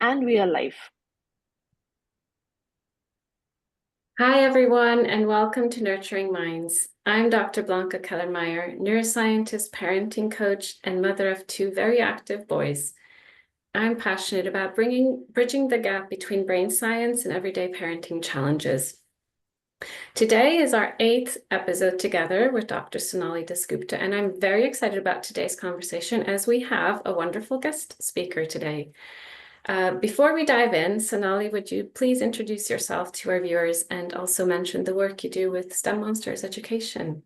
and real life. Hi, everyone, and welcome to Nurturing Minds. I'm Dr. Blanca Kellermeyer, neuroscientist, parenting coach, and mother of two very active boys. I'm passionate about bridging the gap between brain science and everyday parenting challenges. Today is our 8th episode together with Dr. Sonali Dasgupta, and I'm very excited about today's conversation as we have a wonderful guest speaker today. Before we dive in, Sonali, would you please introduce yourself to our viewers and also mention the work you do with STEM Monsters Education?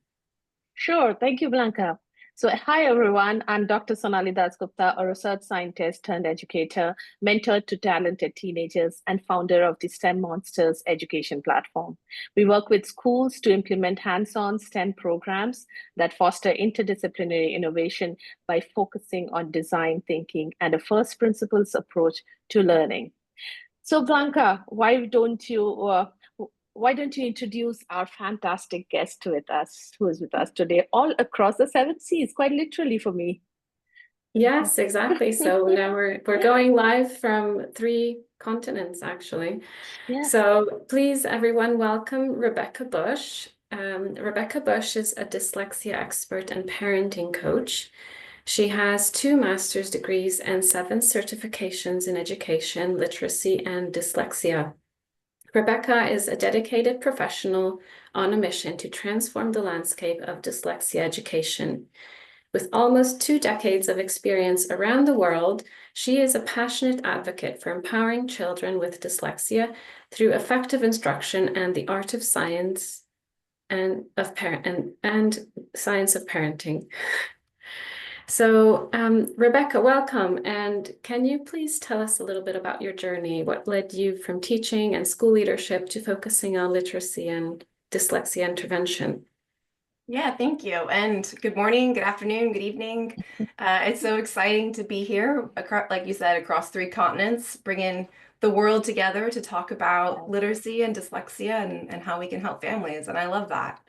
Sure. Thank you, Blanca. So, hi, everyone. I'm Dr. Sonali Dasgupta, a research scientist turned educator, mentor to talented teenagers, and founder of the STEM Monsters Education platform. We work with schools to implement hands-on STEM programs that foster interdisciplinary innovation by focusing on design thinking and a first principles approach to learning. So, Blanca, why don't you introduce our fantastic guest with us, who is with us today, all across the seven seas, quite literally for me. Yes, exactly. So now we're going live from 3 continents, actually. Yes. So please, everyone, welcome Rebecca Bush. Rebecca Bush is a dyslexia expert and parenting coach. She has 2 master's degrees and 7 certifications in education, literacy, and dyslexia. Rebecca is a dedicated professional on a mission to transform the landscape of dyslexia education. With almost 2 decades of experience around the world, she is a passionate advocate for empowering children with dyslexia through effective instruction and the art of science and science of parenting. So, Rebecca, welcome. And can you please tell us a little bit about your journey? What led you from teaching and school leadership to focusing on literacy and dyslexia intervention? Yeah, thank you. And good morning, good afternoon, good evening. It's so exciting to be here, like you said, across 3 continents, bringing the world together to talk about literacy and dyslexia and how we can help families. And I love that.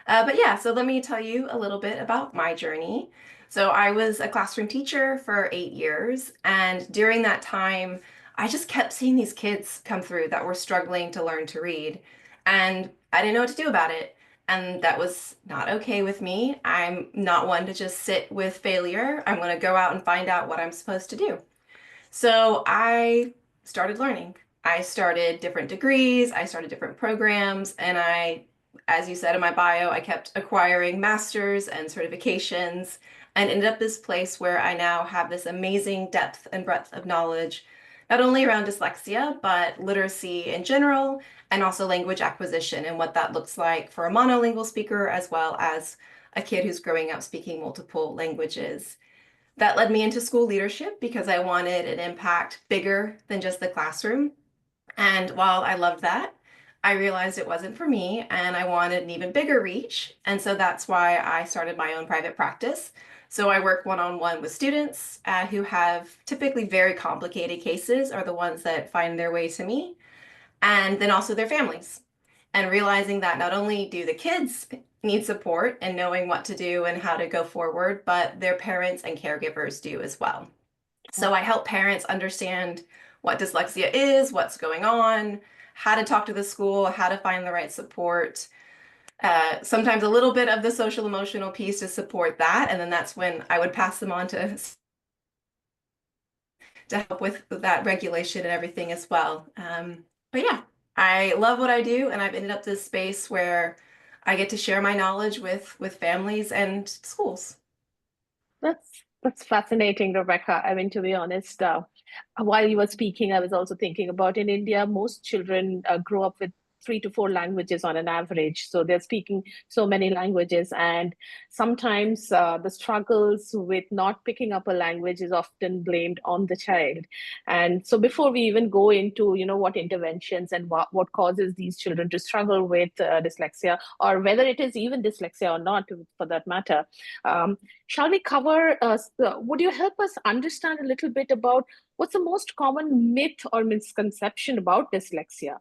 But yeah, so let me tell you a little bit about my journey. So I was a classroom teacher for 8 years. And during that time, I just kept seeing these kids come through that were struggling to learn to read. And I didn't know what to do about it. And that was not okay with me. I'm not one to just sit with failure. I'm going to go out and find out what I'm supposed to do. So I started learning. I started different degrees, I started different programs, and as you said in my bio, I kept acquiring masters and certifications and ended up this place where I now have this amazing depth and breadth of knowledge, not only around dyslexia, but literacy in general, and also language acquisition and what that looks like for a monolingual speaker as well as a kid who's growing up speaking multiple languages. That led me into school leadership because I wanted an impact bigger than just the classroom. And while I loved that, I realized it wasn't for me and I wanted an even bigger reach. And so that's why I started my own private practice. So I work one-on-one with students who have typically very complicated cases, are the ones that find their way to me, and then also their families. And realizing that not only do the kids need support and knowing what to do and how to go forward, but their parents and caregivers do as well. So I help parents understand what dyslexia is, what's going on, how to talk to the school, how to find the right support. Sometimes a little bit of the social emotional piece to support that. And then that's when I would pass them on to help with that regulation and everything as well. But yeah, I love what I do, and I've ended up this space where I get to share my knowledge with families and schools. That's fascinating, Rebecca. I mean, to be honest, while you were speaking, I was also thinking about in India, most children grow up with 3 to 4 languages on an average. So they're speaking so many languages, and sometimes the struggles with not picking up a language is often blamed on the child. And so before we even go into, what interventions and what causes these children to struggle with dyslexia, or whether it is even dyslexia or not, for that matter, um, shall we cover, would you help us understand a little bit about what's the most common myth or misconception about dyslexia?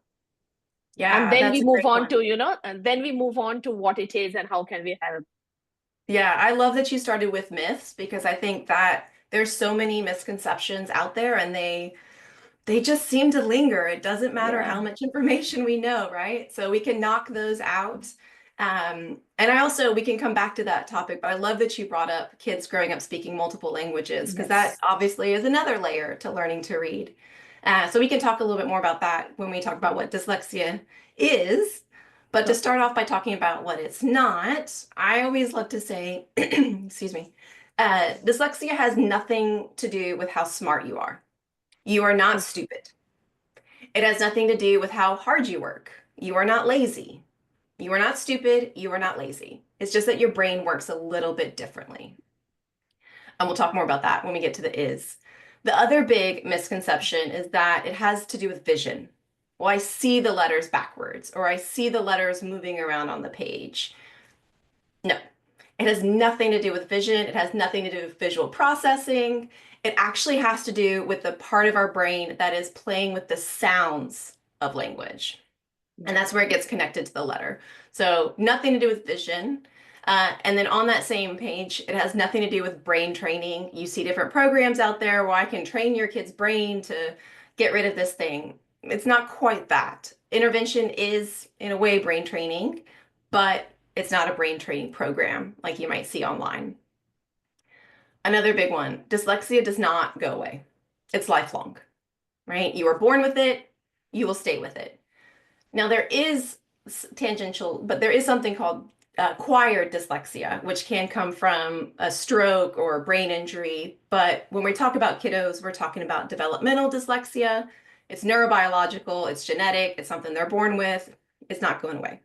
And Yeah, then that's we a move great on one. to, and then we move on to what it is and how can we help. Yeah, I love that you started with myths because I think that there's so many misconceptions out there and they just seem to linger. It doesn't matter Yeah. how much information we know, right? So we can knock those out. And I also, we can come back to that topic, but I love that you brought up kids growing up speaking multiple languages, because that Yes. obviously is another layer to learning to read. So we can talk a little bit more about that when we talk about what dyslexia is. But to Sure. start off by talking about what it's not, I always love to say, excuse me, dyslexia has nothing to do with how smart you are. You are not Okay. stupid. It has nothing to do with how hard you work. You are not lazy. You are not stupid. You are not lazy. It's just that your brain works a little bit differently. And we'll talk more about that when we get to the is. The other big misconception is that it has to do with vision. Well, I see the letters backwards, or I see the letters moving around on the page. No, it has nothing to do with vision. It has nothing to do with visual processing. It actually has to do with the part of our brain that is playing with the sounds of language. And that's where it gets connected to the letter. So nothing to do with vision. And then on that same page, it has nothing to do with brain training. You see different programs out there where I can train your kid's brain to get rid of this thing. It's not quite that. Intervention is, in a way, brain training, but it's not a brain training program like you might see online. Another big one, dyslexia does not go away. It's lifelong, right? You are born with it, you will stay with it. Now, there is tangential, but there is something called acquired dyslexia, which can come from a stroke or a brain injury. But when we talk about kiddos, we're talking about developmental dyslexia. It's neurobiological, it's genetic, it's something they're born with. It's not going away.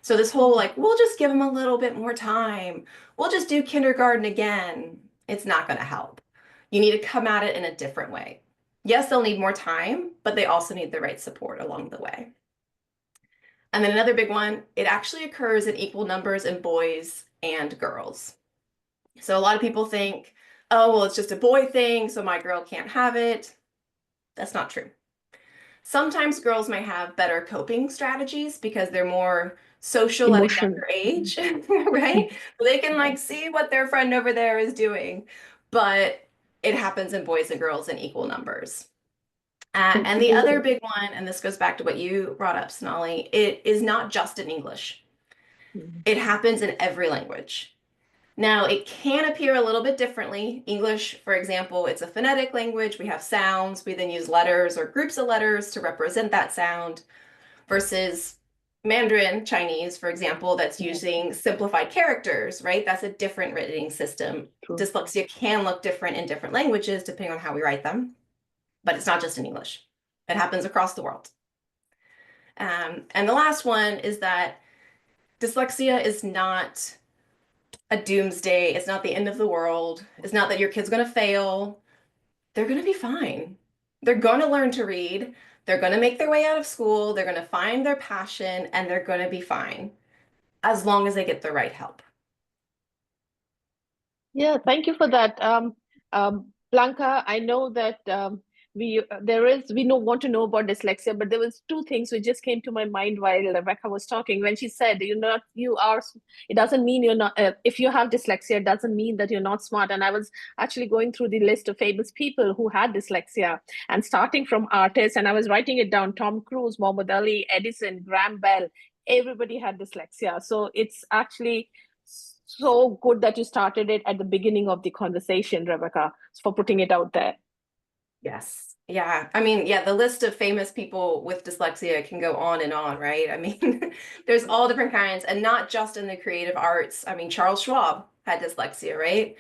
So this whole like, we'll just give them a little bit more time. We'll just do kindergarten again. It's not going to help. You need to come at it in a different way. Yes, they'll need more time, but they also need the right support along the way. And then another big one, it actually occurs in equal numbers in boys and girls. So a lot of people think, oh, well, it's just a boy thing, so my girl can't have it. That's not true. Sometimes girls might have better coping strategies because they're more social at a Emotion. younger age, right? So they can like see what their friend over there is doing, but it happens in boys and girls in equal numbers. And the other big one, and this goes back to what you brought up, Sonali, it is not just in English. It happens in every language. Now, it can appear a little bit differently. English, for example, it's a phonetic language. We have sounds. We then use letters or groups of letters to represent that sound versus Mandarin Chinese, for example, that's Yes. using simplified characters, right? That's a different writing system. True. Dyslexia can look different in different languages depending on how we write them, but it's not just in English. It happens across the world. And the last one is that dyslexia is not a doomsday. It's not the end of the world. It's not that your kid's going to fail. They're going to be fine. They're going to learn to read. They're going to make their way out of school. They're going to find their passion and they're going to be fine as long as they get the right help. Yeah, thank you for that. Blanca, I know that we know want to know about dyslexia, but there was two things which just came to my mind while Rebecca was talking. When she said, it doesn't mean you're not, if you have dyslexia, it doesn't mean that you're not smart. And I was actually going through the list of famous people who had dyslexia and starting from artists, and I was writing it down: Tom Cruise, Muhammad Ali, Edison, Graham Bell, everybody had dyslexia. So it's actually so good that you started it at the beginning of the conversation, Rebecca, for putting it out there. Yes. Yeah. I mean, yeah, the list of famous people with dyslexia can go on and on, right? I mean, there's all different kinds, and not just in the creative arts. I mean, Charles Schwab had dyslexia, right?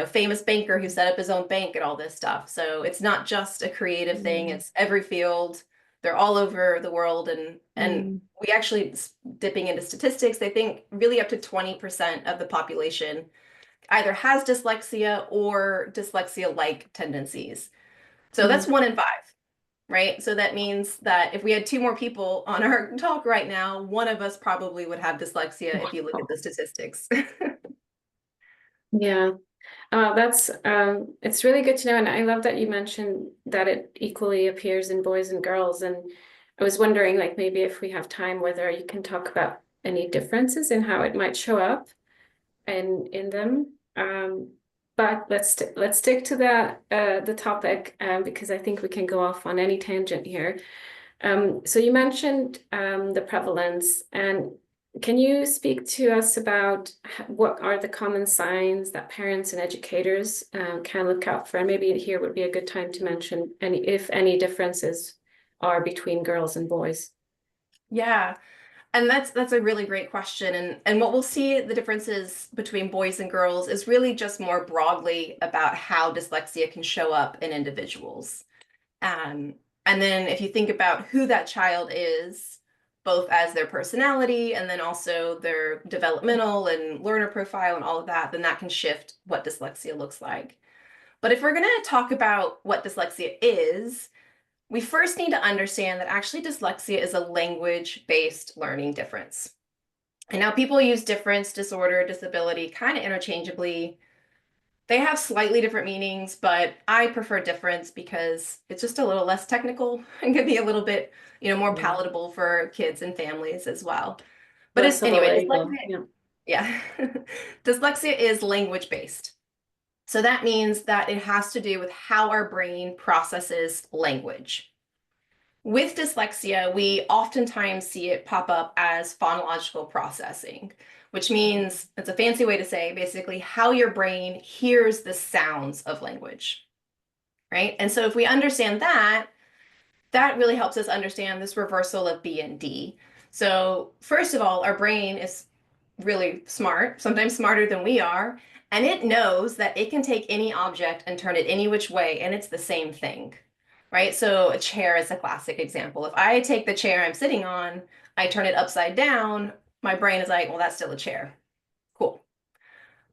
Famous banker who set up his own bank and all this stuff. So it's not just a creative thing, it's every field. They're all over the world, and we actually, dipping into statistics, they think really up to 20% of the population either has dyslexia or dyslexia-like tendencies. So that's 1 in 5, right? So that means that if we had 2 more people on our talk right now, one of us probably would have dyslexia if you look at the statistics. Yeah. That's it's really good to know, and I love that you mentioned that it equally appears in boys and girls. And I was wondering, like, maybe if we have time, whether you can talk about any differences in how it might show up and in them. but let's stick to the topic because I think we can go off on any tangent here. So you mentioned the prevalence, and can you speak to us about what are the common signs that parents and educators can look out for? And maybe here would be a good time to mention if any differences are between girls and boys. Yeah. And that's a really great question. And what we'll see the differences between boys and girls is really just more broadly about how dyslexia can show up in individuals. Um, and then if you think about who that child is, both as their personality and then also their developmental and learner profile and all of that, then that can shift what dyslexia looks like. But if we're going to talk about what dyslexia is, we first need to understand that actually dyslexia is a language-based learning difference. And now people use difference, disorder, disability kind of interchangeably. They have slightly different meanings, but I prefer difference because it's just a little less technical and can be a little bit, more palatable for kids and families as well. But Less of a anyway, label. yeah. Dyslexia is language-based. So that means that it has to do with how our brain processes language. With dyslexia, we oftentimes see it pop up as phonological processing, which means it's a fancy way to say basically how your brain hears the sounds of language, right? And so if we understand that, that really helps us understand this reversal of B and D. So first of all, our brain is really smart, sometimes smarter than we are, and it knows that it can take any object and turn it any which way, and it's the same thing, right? So a chair is a classic example. If I take the chair I'm sitting on, I turn it upside down, my brain is like, well, that's still a chair. Cool.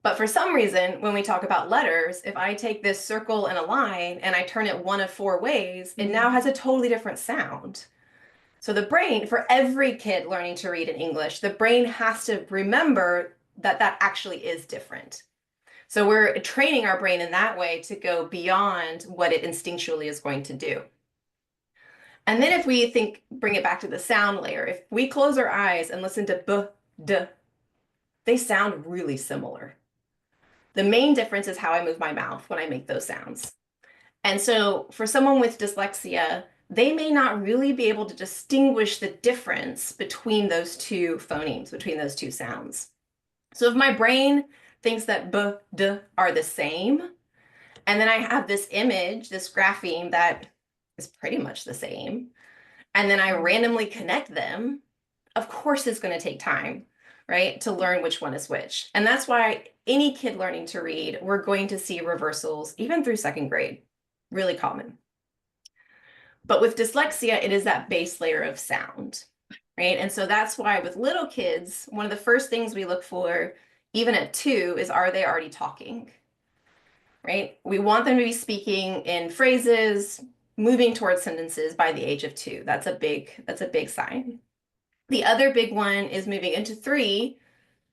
But for some reason, when we talk about letters, if I take this circle and a line and I turn it one of four ways, it now has a totally different sound. So the brain, for every kid learning to read in English, the brain has to remember that that actually is different. So we're training our brain in that way to go beyond what it instinctually is going to do. And then if we bring it back to the sound layer, if we close our eyes and listen to b, d, they sound really similar. The main difference is how I move my mouth when I make those sounds. And so for someone with dyslexia, they may not really be able to distinguish the difference between those two phonemes, between those two sounds. So if my brain thinks that b, d are the same, and then I have this image, this grapheme that is pretty much the same, and then I randomly connect them, of course it's going to take time, right, to learn which one is which. And that's why any kid learning to read, we're going to see reversals even through second grade, really common. But with dyslexia, it is that base layer of sound, right? And so that's why with little kids, one of the first things we look for, even at 2, is are they already talking, right? We want them to be speaking in phrases, moving towards sentences by the age of 2. That's a big sign. The other big one is moving into 3.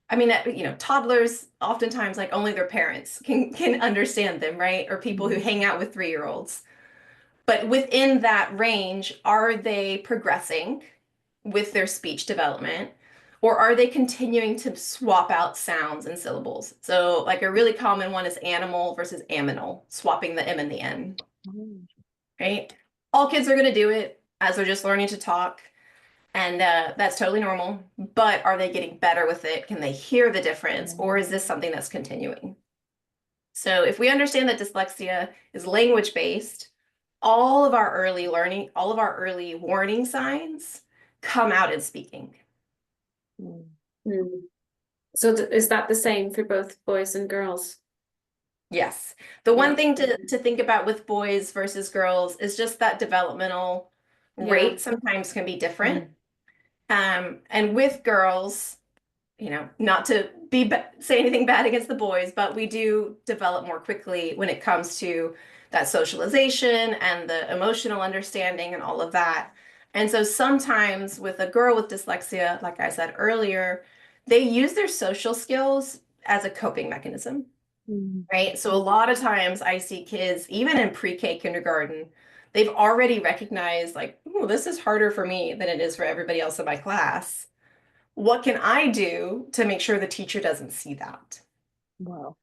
I mean, toddlers oftentimes like only their parents can understand them, right? Or people who hang out with 3-year-olds. But within that range, are they progressing with their speech development? Or are they continuing to swap out sounds and syllables? So like a really common one is animal versus aminal, swapping the M and the N, right? All kids are going to do it as they're just learning to talk. And that's totally normal. But are they getting better with it? Can they hear the difference? Or is this something that's continuing? So if we understand that dyslexia is language-based, all of our early learning, all of our early warning signs come out in speaking. So is that the same for both boys and girls? Yes. The one thing to think about with boys versus girls is just that developmental rate sometimes can be different. And with girls, not to say anything bad against the boys, but we do develop more quickly when it comes to that socialization and the emotional understanding and all of that. And so sometimes with a girl with dyslexia, like I said earlier, they use their social skills as a coping mechanism, right? So a lot of times I see kids, even in pre-K kindergarten, they've already recognized like, oh, this is harder for me than it is for everybody else in my class. What can I do to make sure the teacher doesn't see that? Wow.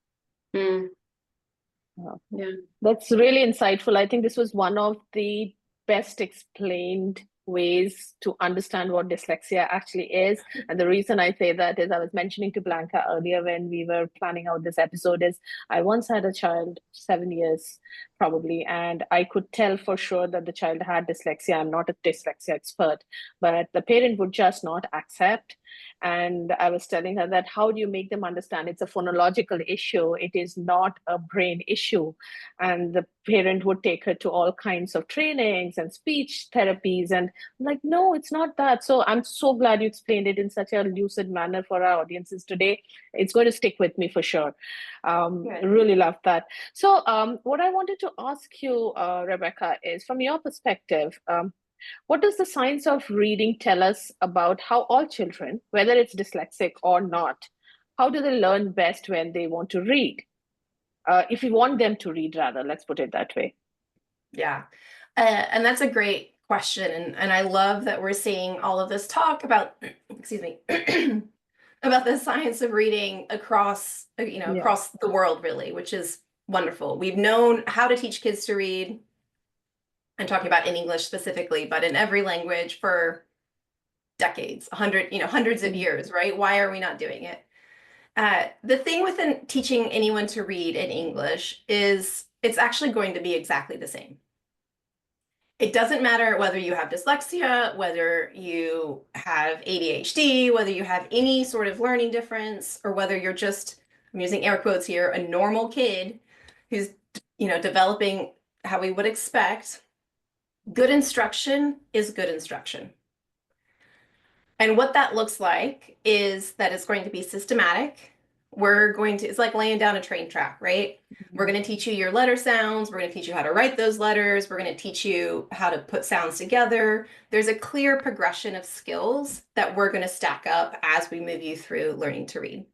Yeah. That's really insightful. I think this was one of the best explained ways to understand what dyslexia actually is. And the reason I say that is I was mentioning to Blanca earlier when we were planning out this episode is I once had a child, 7 years probably, and I could tell for sure that the child had dyslexia. I'm not a dyslexia expert, but the parent would just not accept. And I was telling her that how do you make them understand it's a phonological issue? It is not a brain issue. And the parent would take her to all kinds of trainings and speech therapies. And I'm like, no, it's not that. So I'm so glad you explained it in such a lucid manner for our audiences today. It's going to stick with me for sure. Really love that. So what I wanted to ask you, Rebecca, is from your perspective, what does the science of reading tell us about how all children, whether it's dyslexic or not, how do they learn best when they want to read? If we want them to read, rather, let's put it that way. Yeah. And that's a great question. And I love that we're seeing all of this talk about, excuse me, about the science of reading across, across the world, really, which is wonderful. We've known how to teach kids to read. I'm talking about in English specifically, but in every language for decades, hundreds of years, right? Why are we not doing it? The thing with teaching anyone to read in English is it's actually going to be exactly the same. It doesn't matter whether you have dyslexia, whether you have ADHD, whether you have any sort of learning difference, or whether you're just, I'm using air quotes here, a normal kid who's, developing how we would expect. Good instruction is good instruction. And what that looks like is that it's going to be systematic. It's like laying down a train track, right? We're going to teach you your letter sounds. We're going to teach you how to write those letters. We're going to teach you how to put sounds together. There's a clear progression of skills that we're going to stack up as we move you through learning to read.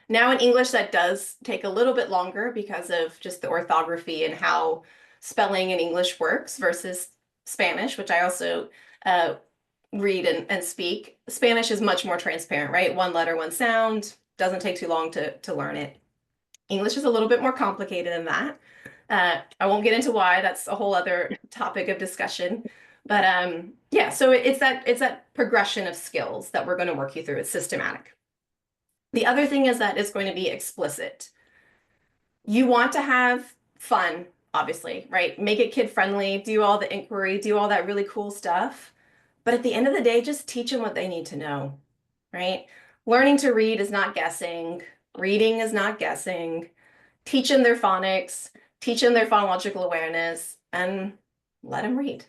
Now in English, that does take a little bit longer because of just the orthography and how spelling in English works versus Spanish, which I also read and speak. Spanish is much more transparent, right? One letter, one sound, doesn't take too long to learn it. English is a little bit more complicated than that. I won't get into why, that's a whole other topic of discussion. But yeah, so it's that progression of skills that we're going to work you through. It's systematic. The other thing is that it's going to be explicit. You want to have fun, obviously, right? Make it kid friendly, do all the inquiry, do all that really cool stuff. But at the end of the day, just teach them what they need to know, right? Learning to read is not guessing. Reading is not guessing. Teach them their phonics, teach them their phonological awareness, and let them read.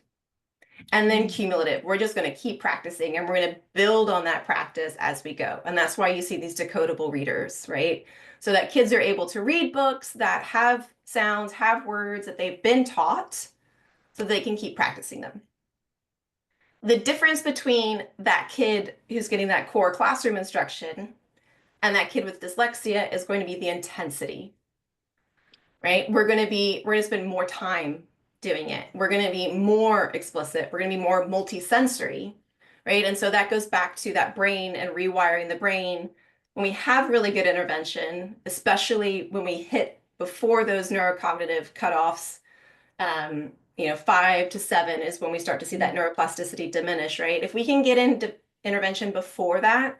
And then cumulative. We're just going to keep practicing and we're going to build on that practice as we go. And that's why you see these decodable readers, right? So that kids are able to read books that have sounds, have words that they've been taught so they can keep practicing them. The difference between that kid who's getting that core classroom instruction and that kid with dyslexia is going to be the intensity, right? We're going to spend more time doing it. We're going to be more explicit. We're going to be more multisensory, right? And so that goes back to that brain and rewiring the brain. When we have really good intervention, especially when we hit before those neurocognitive cutoffs, 5 to 7 is when we start to see that neuroplasticity diminish, right? If we can get into intervention before that,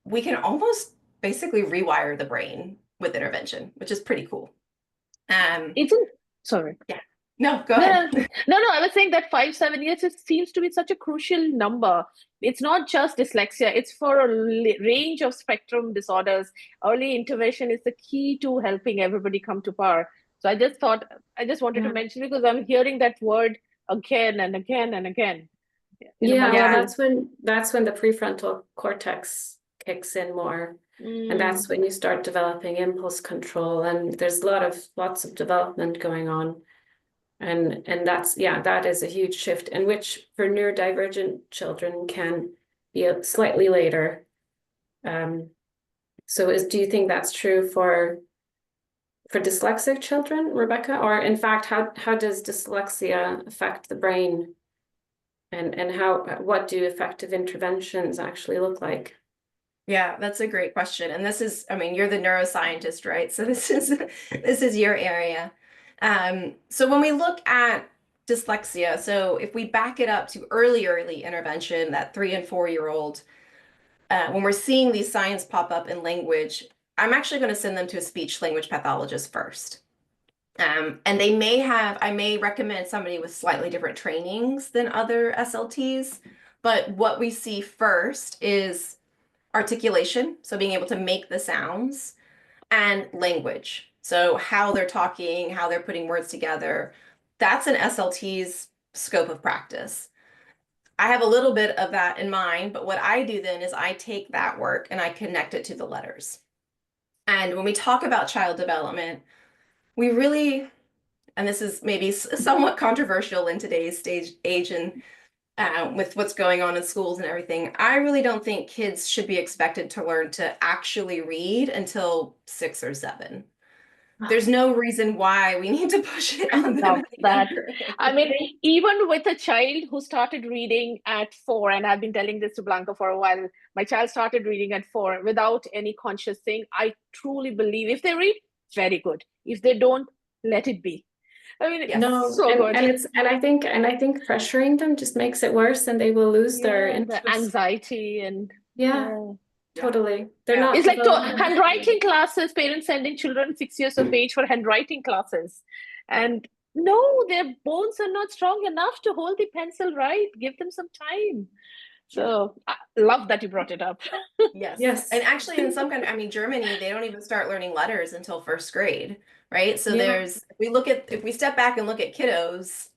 we can almost basically rewire the brain with intervention, which is pretty cool. Sorry. Yeah. No, go ahead. No, I was saying that 5-7 years, it seems to be such a crucial number. It's not just dyslexia, it's for a range of spectrum disorders. Early intervention is the key to helping everybody come to power. So I just wanted to mention because I'm hearing that word again and again and again. Well, that's when the prefrontal cortex kicks in more. And that's when you start developing impulse control, and there's lots of development going on. And that is a huge shift, and which for neurodivergent children can be slightly later. Do you think that's true for dyslexic children, Rebecca? Or in fact, how does dyslexia affect the brain? And what do effective interventions actually look like? Yeah, that's a great question. And this is, I mean, you're the neuroscientist, right? So this is your area. So when we look at dyslexia, so if we back it up to early intervention, that 3 and 4 year old, when we're seeing these signs pop up in language, I'm actually going to send them to a speech language pathologist first. And I may recommend somebody with slightly different trainings than other SLTs, but what we see first is articulation, so being able to make the sounds, and language. So how they're talking, how they're putting words together. That's an SLT's scope of practice. I have a little bit of that in mind, but what I do then is I take that work and I connect it to the letters. And when we talk about child development, we really, and this is maybe somewhat controversial in today's age and with what's going on in schools and everything, I really don't think kids should be expected to learn to actually read until 6 or 7. There's no reason why we need to push it on them Love at a that. younger I age. mean, even with a child who started reading at 4, and I've been telling this to Blanca for a while, my child started reading at 4 without any conscious thing. I truly believe if they read, very good. If they don't, let it be. I mean, Yes. it's No, so and good. I think pressuring them just makes it worse, and they will lose their Yeah, the interest. anxiety and Yeah, yeah. totally. They're Yeah. not It's like to developing. handwriting classes, parents sending children 6 years of age for handwriting classes. And no, their bones are not strong enough to hold the pencil right. Give them some time. So I love that you brought it up. Yes. And Yes. actually in some countries, I mean, Germany, they don't even start learning letters until first grade, right? So Yeah. if we step back and look at kiddos,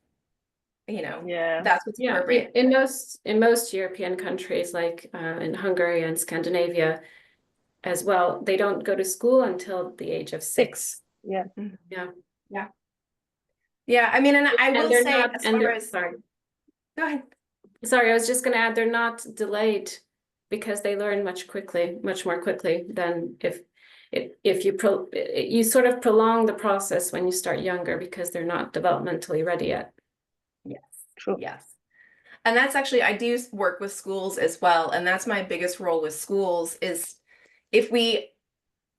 Yeah. that's what's Yeah. appropriate. In most European countries, like in Hungary and Scandinavia as well, they don't go to school until the age of 6. 6. Yeah. Mhm. Yeah. Yeah. Yeah. I mean, and I And will they're say not, as and far they're, as, sorry. go ahead. Sorry, I was just going to add they're not delayed because they learn much more quickly than if you sort of prolong the process when you start younger because they're not developmentally ready yet. Yes. True. Yes. And that's actually, I do work with schools as well. And that's my biggest role with schools is if we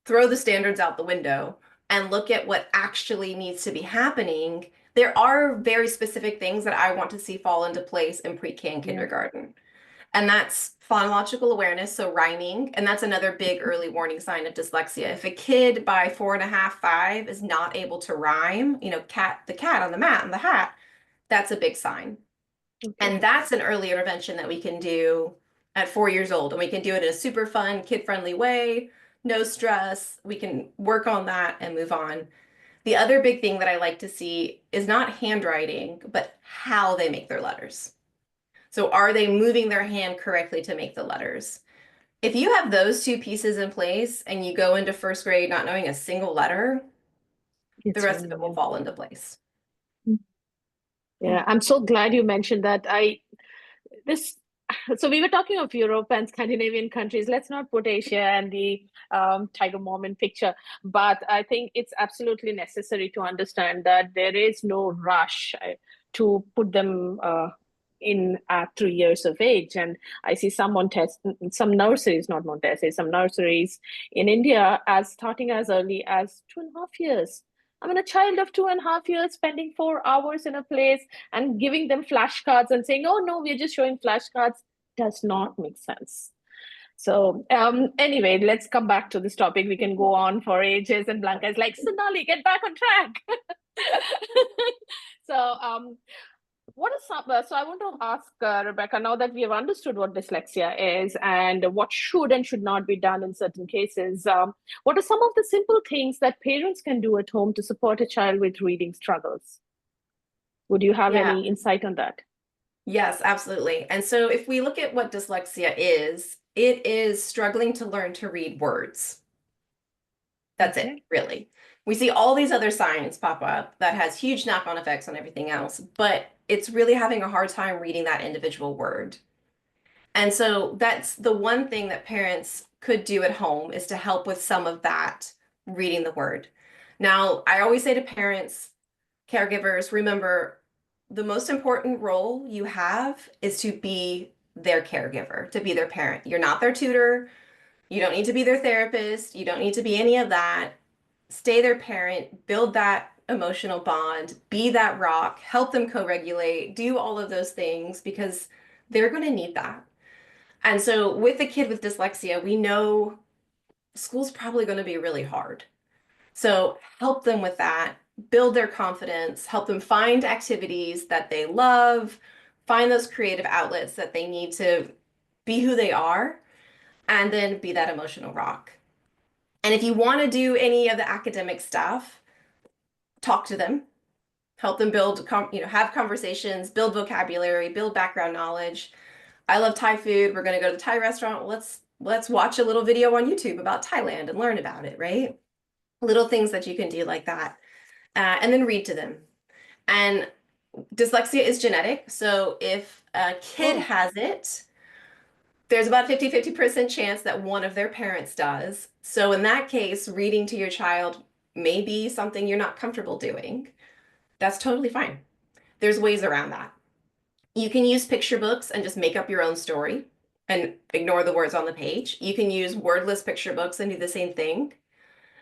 throw the standards out the window and look at what actually needs to be happening, there are very specific things that I want to see fall into place in pre-K and Yeah. kindergarten. And that's phonological awareness, so rhyming. And that's another big early warning sign of dyslexia. If a kid by 4.5, 5 is not able to rhyme, the cat on the mat and the hat, that's a big sign. Okay. And that's an early intervention that we can do at 4 years old. And we can do it in a super fun, kid-friendly way, no stress. We can work on that and move on. The other big thing that I like to see is not handwriting, but how they make their letters. So are they moving their hand correctly to make the letters? If you have those two pieces in place and you go into first grade not knowing a single letter, the It's rest of really, it will yeah. fall into place. Yeah, I'm so glad you mentioned that. This so we were talking of Europe and Scandinavian countries. Let's not put Asia and the tiger mom in picture, but I think it's absolutely necessary to understand that there is no rush to put them in at 3 years of age. And I see some nurseries, not Montessori, some nurseries in India as starting as early as 2.5 years. I mean, a child of 2.5 years spending 4 hours in a place and giving them flashcards and saying, oh, no, we're just showing flashcards does not make sense. So anyway, let's come back to this topic. We can go on for ages and Blanca is like, Sonali, get back on track. So what is some, so I want to ask Rebecca, now that we have understood what dyslexia is and what should and should not be done in certain cases, what are some of the simple things that parents can do at home to support a child with reading struggles? Would you have Yeah. any insight on that? Yes, absolutely. And so if we look at what dyslexia is, it is struggling to learn to read words. That's it, Okay. really. We see all these other signs pop up that has huge knock-on effects on everything else, but it's really having a hard time reading that individual word. And so that's the one thing that parents could do at home is to help with some of that reading the word. Now, I always say to parents, caregivers, remember the most important role you have is to be their caregiver, to be their parent. You're not their tutor. You don't need to be their therapist. You don't need to be any of that. Stay their parent, build that emotional bond, be that rock, help them co-regulate, do all of those things because they're going to need that. And so with a kid with dyslexia, we know school's probably going to be really hard. So help them with that, build their confidence, help them find activities that they love, find those creative outlets that they need to be who they are, and then be that emotional rock. And if you want to do any of the academic stuff, talk to them, help them build, have conversations, build vocabulary, build background knowledge. I love Thai food. We're going to go to the Thai restaurant. Let's watch a little video on YouTube about Thailand and learn about it, right? Little things that you can do like that. And then read to them. And dyslexia is genetic. So if a kid has it, there's about 50% chance that one of their parents does. So in that case, reading to your child may be something you're not comfortable doing. That's totally fine. There's ways around that. You can use picture books and just make up your own story and ignore the words on the page. You can use wordless picture books and do the same thing.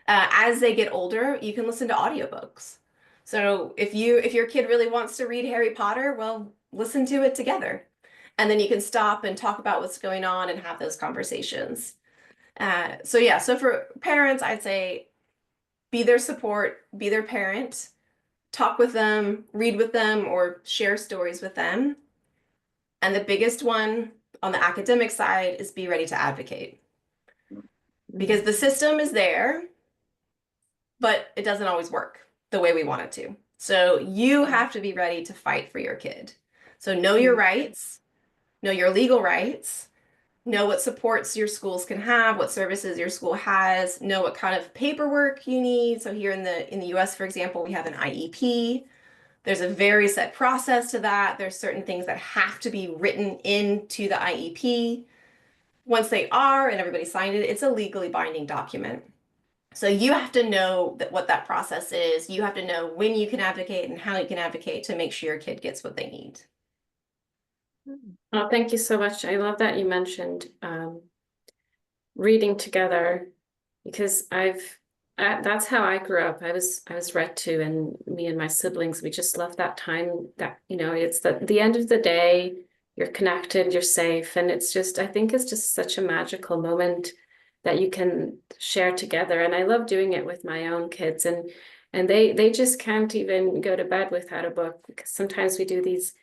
As they get older, you can listen to audiobooks. So if your kid really wants to read Harry Potter, well, listen to it together. And then you can stop and talk about what's going on and have those conversations. So for parents, I'd say be their support, be their parent, talk with them, read with them, or share stories with them. And the biggest one on the academic side is be ready to advocate. Because the system is there, but it doesn't always work the way we want it to. So you have to be ready to fight for your kid. So know your rights, know your legal rights, know what supports your schools can have, what services your school has, know what kind of paperwork you need. So here in the US, for example, we have an IEP. There's a very set process to that. There's certain things that have to be written into the IEP. Once they are and everybody signed it, it's a legally binding document. So you have to know what that process is. You have to know when you can advocate and how you can advocate to make sure your kid gets what they need. Oh, thank you so much. I love that you mentioned reading together because that's how I grew up. I was read to, and me and my siblings, we just love that time that, it's the end of the day, you're connected, you're safe. And I think it's just such a magical moment that you can share together. And I love doing it with my own kids, and they just can't even go to bed without a book, because sometimes we do these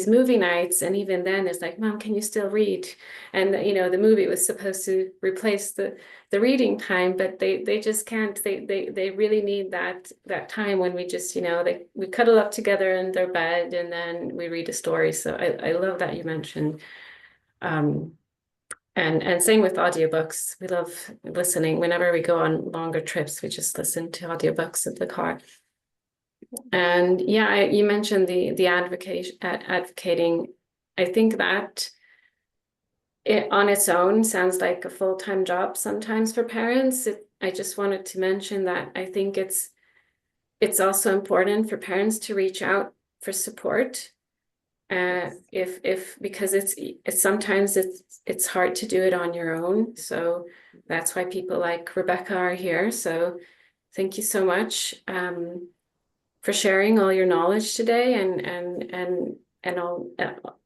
movie nights, and even then it's like, Mom, can you still read? And the movie was supposed to replace the reading time, but they just can't. They really need that time when we just we cuddle up together in their bed and then we read a story. So I love that you mentioned and same with audiobooks. We love listening. Whenever we go on longer trips, we just listen to audiobooks in the car. And yeah, you mentioned the advocating. I think that it on its own sounds like a full-time job sometimes for parents. I just wanted to mention that I think it's also important for parents to reach out for support. Because it's sometimes it's hard to do it on your own. So that's why people like Rebecca are here. So thank you so much for sharing all your knowledge today and all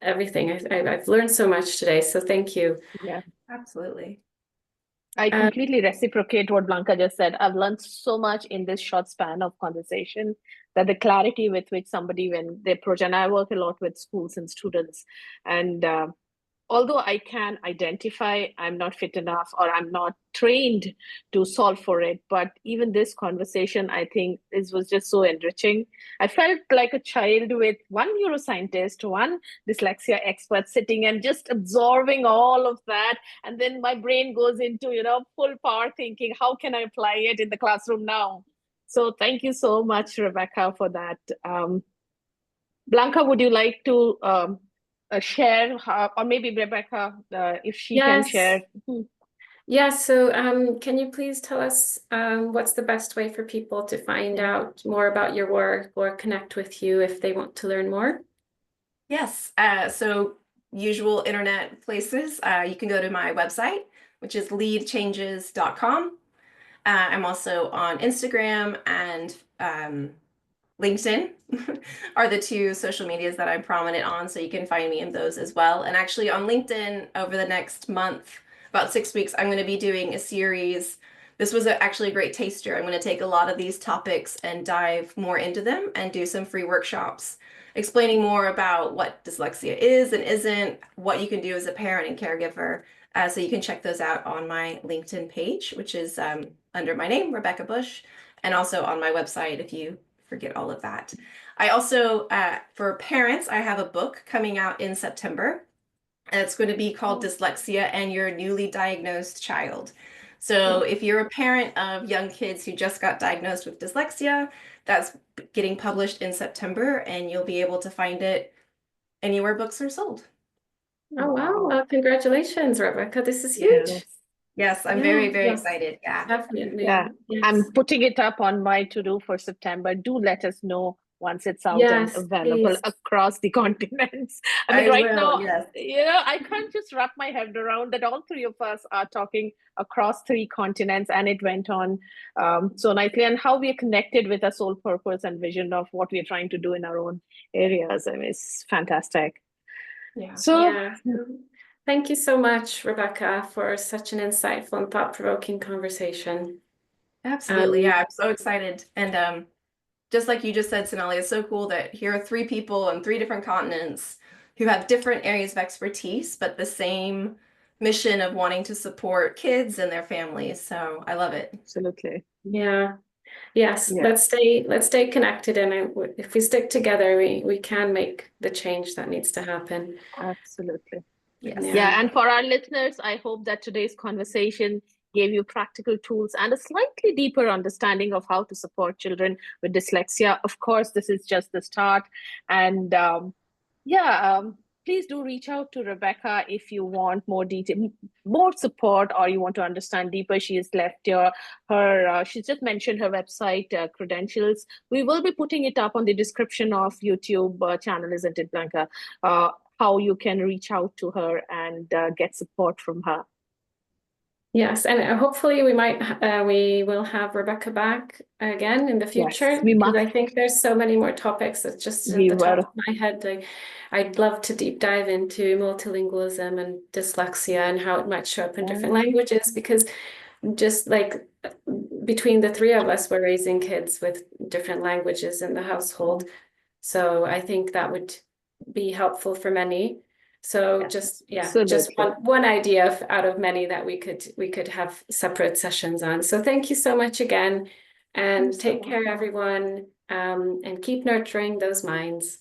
everything. I've learned so much today. So thank you. Yeah, Absolutely. I completely reciprocate what Blanca just said. I've learned so much in this short span of conversation, that the clarity with which somebody, when they approach, and I work a lot with schools and students, and although I can identify I'm not fit enough or I'm not trained to solve for it, but even this conversation, I think this was just so enriching. I felt like a child with one neuroscientist, one dyslexia expert sitting and just absorbing all of that. And then my brain goes into, full power thinking, how can I apply it in the classroom now? So thank you so much, Rebecca, for that. Blanca, would you like to share, or maybe Rebecca, if she can share? Yeah, so can you please tell us what's the best way for people to find out more about your work or connect with you if they want to learn more? Yes, so usual internet places. You can go to my website, which is leadchanges.com. I'm also on Instagram and LinkedIn are the two social medias that I'm prominent on, so you can find me in those as well. And actually on LinkedIn over the next month, about 6 weeks, I'm going to be doing a series. This was actually a great taster. I'm going to take a lot of these topics and dive more into them and do some free workshops explaining more about what dyslexia is and isn't, what you can do as a parent and caregiver. So you can check those out on my LinkedIn page, which is under my name, Rebecca Bush, and also on my website if you forget all of that. I also, for parents, I have a book coming out in September, and it's going to be called Dyslexia and Your Newly Diagnosed Child. So if you're a parent of young kids who just got diagnosed with dyslexia, that's getting published in September, and you'll be able to find it anywhere books are sold. Oh, wow. Well, congratulations, Rebecca. This is huge. Yes, I'm very excited. Yeah. Definitely. Yeah. Yes. I'm putting it up on my to-do for September. Do let us know once it's out and Yes, available please. across the continents. I mean, right will, now, yes. I can't just wrap my head around that all three of us are talking across 3 continents, and it went on so nicely, and how we are connected with our sole purpose and vision of what we are trying to do in our own areas. I mean, it's fantastic. Yeah. So Yeah. Thank you so much, Rebecca, for such an insightful and thought-provoking conversation. Absolutely. Yeah, I'm so excited. And just like you just said, Sonali, it's so cool that here are 3 people on 3 different continents who have different areas of expertise, but the same mission of wanting to support kids and their families. So I love it. absolutely. Yeah. Yes, Yeah. let's stay connected, and if we stick together, we can make the change that needs to happen. Absolutely. Yes. Yeah, and for our listeners, I hope that today's conversation gave you practical tools and a slightly deeper understanding of how to support children with dyslexia. Of course, this is just the start. And please do reach out to Rebecca if you want more detail, more support, or you want to understand deeper. She has left she's just mentioned her website credentials. We will be putting it up on the description of YouTube channel, isn't it, Blanca? How you can reach out to her and get support from her. Yes, and hopefully we will have Rebecca back again in the future, Yes, we because must. I think there's so many more topics that's just at We the top will. of my head. I'd love to deep dive into multilingualism and dyslexia and how it might show up in different languages, because just like between the 3 of us, we're raising kids with different languages in the household. So I think that would be helpful for many. So just one idea out of many that we could have separate sessions on. So thank you so much again, and take care, everyone, and keep nurturing those minds.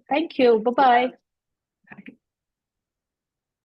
Thank you. Bye-bye.